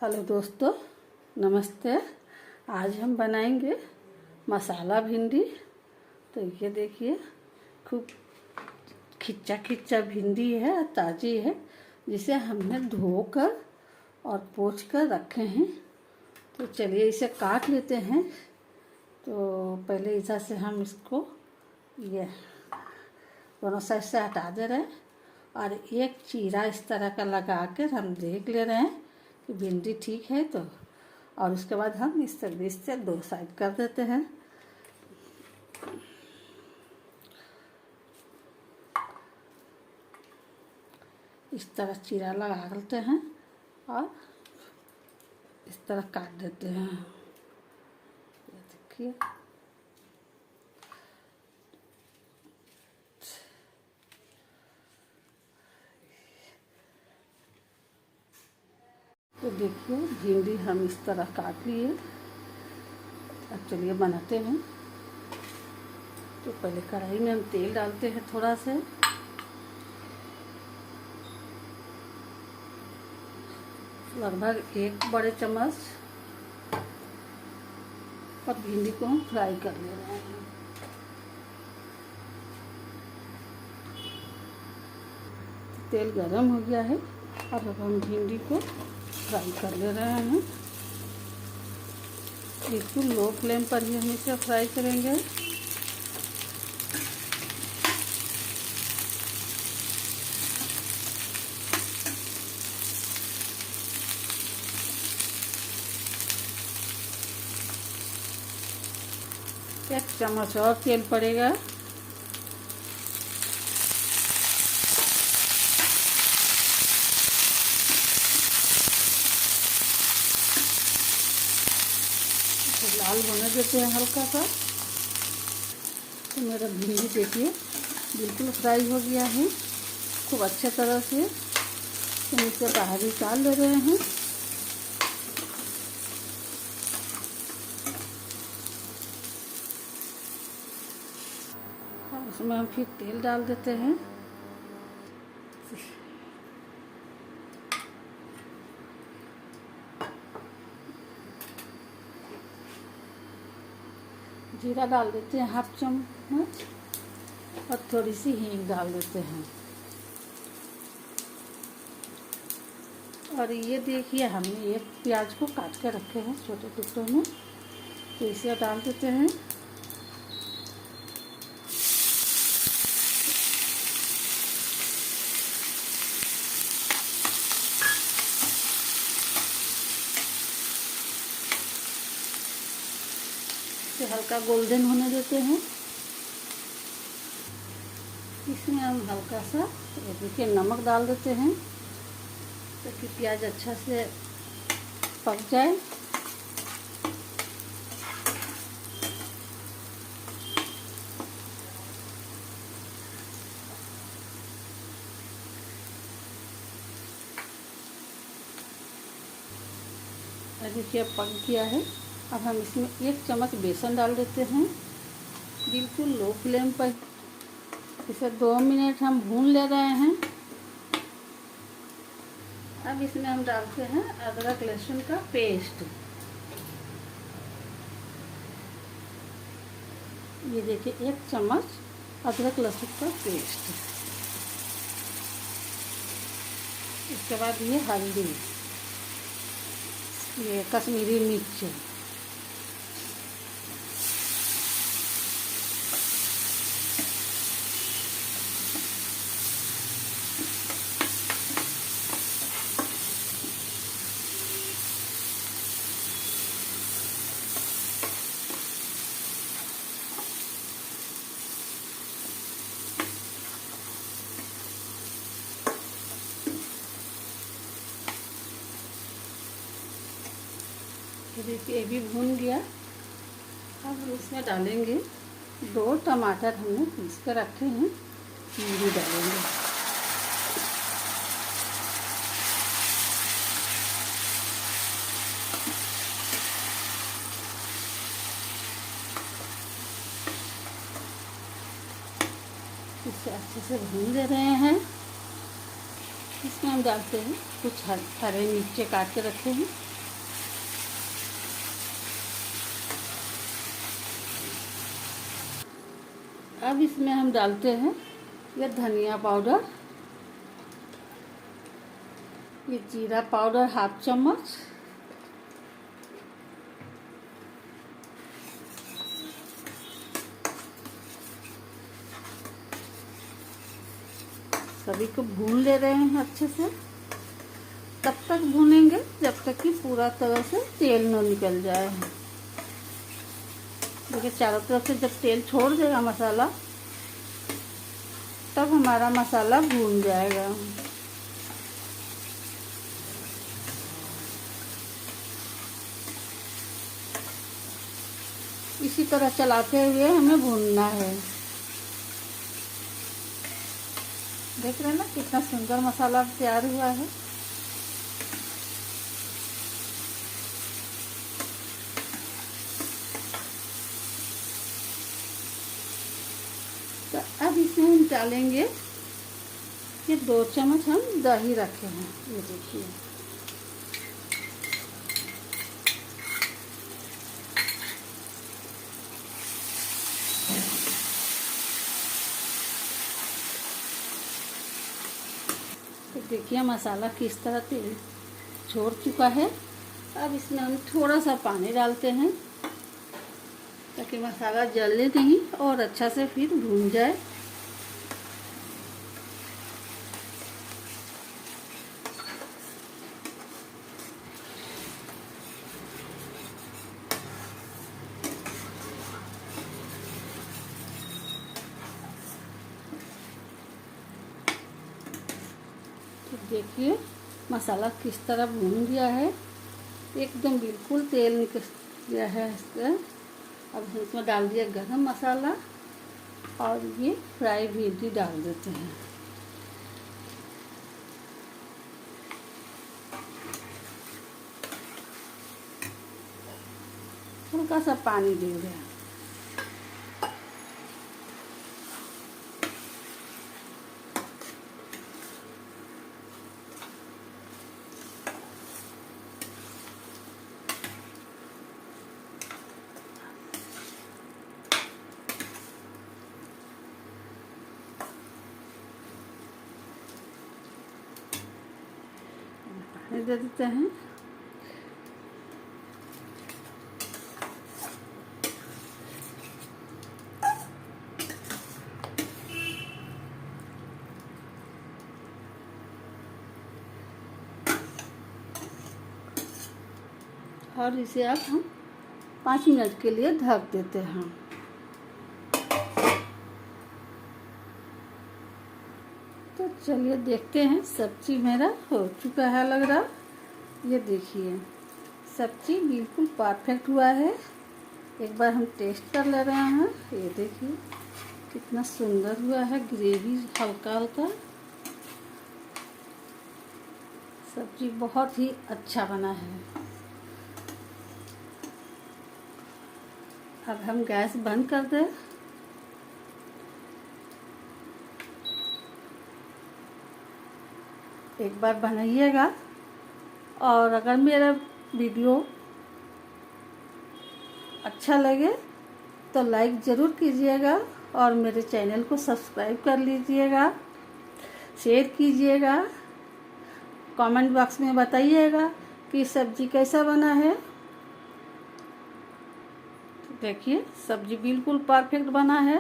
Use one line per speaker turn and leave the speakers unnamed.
Hello दोस्तों, नमस्ते। आज हम बनाएंगे मसाला भिंडी। तो ये देखिए, खूब खिच्चा खिच्चा भिंडी है, ताज़ी है, जिसे हमने धोकर और पोंछ कर रखे हैं। तो चलिए इसे काट लेते हैं। तो पहले इधर से हम इसको ये दोनों साइड से हटा दे रहे हैं और एक चीरा इस तरह का लगा कर हम देख ले रहे हैं कि भिंडी ठीक है। तो और उसके बाद हम इस तरह से दो साइड कर देते हैं। इस तरह चीरा लगा लेते हैं और इस तरह काट देते हैं। ये देखिए, तो देखिए भिंडी हम इस तरह काट लिए। अब चलिए बनाते हैं। तो पहले कढ़ाई में हम तेल डालते हैं थोड़ा सा, लगभग 1 बड़े चम्मच, और भिंडी को हम फ्राई कर ले रहे हैं। तेल गरम हो गया है और अब हम भिंडी को फ्राई कर ले रहे हैं। बिल्कुल लो फ्लेम पर ही हम इसे फ्राई करेंगे। एक चम्मच और तेल पड़ेगा। लाल होने देते हैं हल्का सा। तो मेरा भिंडी देखिए बिल्कुल फ्राई हो गया है खूब अच्छे तरह से। तो इसे बाहर निकाल ले रहे हैं। और उसमें हम फिर तेल डाल देते हैं। जीरा डाल देते हैं 1/2 चम्मच और थोड़ी सी हींग डाल देते हैं। और ये देखिए हमने एक प्याज को काट के रखे हैं छोटे टुकड़ों में, तो इसे डाल देते हैं। हल्का गोल्डन होने देते हैं। इसमें हम हल्का सा देखिए नमक डाल देते हैं ताकि प्याज अच्छा से पक जाए। देखिए पक गया है। अब हम इसमें 1 चम्मच बेसन डाल देते हैं। बिल्कुल लो फ्लेम पर इसे 2 मिनट हम भून ले रहे हैं। अब इसमें हम डालते हैं अदरक लहसुन का पेस्ट। ये देखिए 1 चम्मच अदरक लहसुन का पेस्ट। इसके बाद ये हल्दी, ये कश्मीरी मिर्च, देखिए ये भी भून गया। अब हम इसमें डालेंगे 2 टमाटर हमने पीस कर रखे हैं, ये भी डालेंगे। इसे अच्छे से भून दे रहे हैं। इसमें हम डालते हैं कुछ हरे मिर्चे काट के रखे हैं, अब इसमें हम डालते हैं ये धनिया पाउडर, ये जीरा पाउडर 1/2 चम्मच, सभी को भून ले रहे हैं अच्छे से। तब तक भूनेंगे जब तक कि पूरा तरह से तेल न निकल जाए। देखिए चारों तरफ से जब तेल छोड़ देगा मसाला, तब हमारा मसाला भून जाएगा। इसी तरह चलाते हुए हमें भूनना है। देख रहे हैं ना कितना सुंदर मसाला तैयार हुआ है। तो अब इसमें हम डालेंगे ये 2 चम्मच हम दही रखे हैं, ये देखिए। तो देखिए मसाला किस तरह तेल छोड़ चुका है। अब इसमें हम थोड़ा सा पानी डालते हैं ताकि मसाला जले नहीं और अच्छा से फिर भून जाए। तो देखिए मसाला किस तरह भून गया है, एकदम बिल्कुल तेल निकल गया है इसका। अब हम इसमें डाल दिया गरम मसाला और ये फ्राई भिंडी डाल देते हैं। हल्का सा पानी दे रहे हैं। पानी दे देते हैं। और इसे अब हम 5 मिनट के लिए ढक देते हैं। तो चलिए देखते हैं, सब्जी मेरा हो चुका है लग रहा। ये देखिए सब्जी बिल्कुल परफेक्ट हुआ है। एक बार हम टेस्ट कर ले रहे हैं। ये देखिए कितना सुंदर हुआ है, ग्रेवी हल्का हल्का। सब्जी बहुत ही अच्छा बना है। अब हम गैस बंद कर दें। एक बार बनाइएगा और अगर मेरा वीडियो अच्छा लगे तो लाइक ज़रूर कीजिएगा और मेरे चैनल को सब्सक्राइब कर लीजिएगा, शेयर कीजिएगा, कमेंट बॉक्स में बताइएगा कि सब्जी कैसा बना है। देखिए सब्जी बिल्कुल परफेक्ट बना है।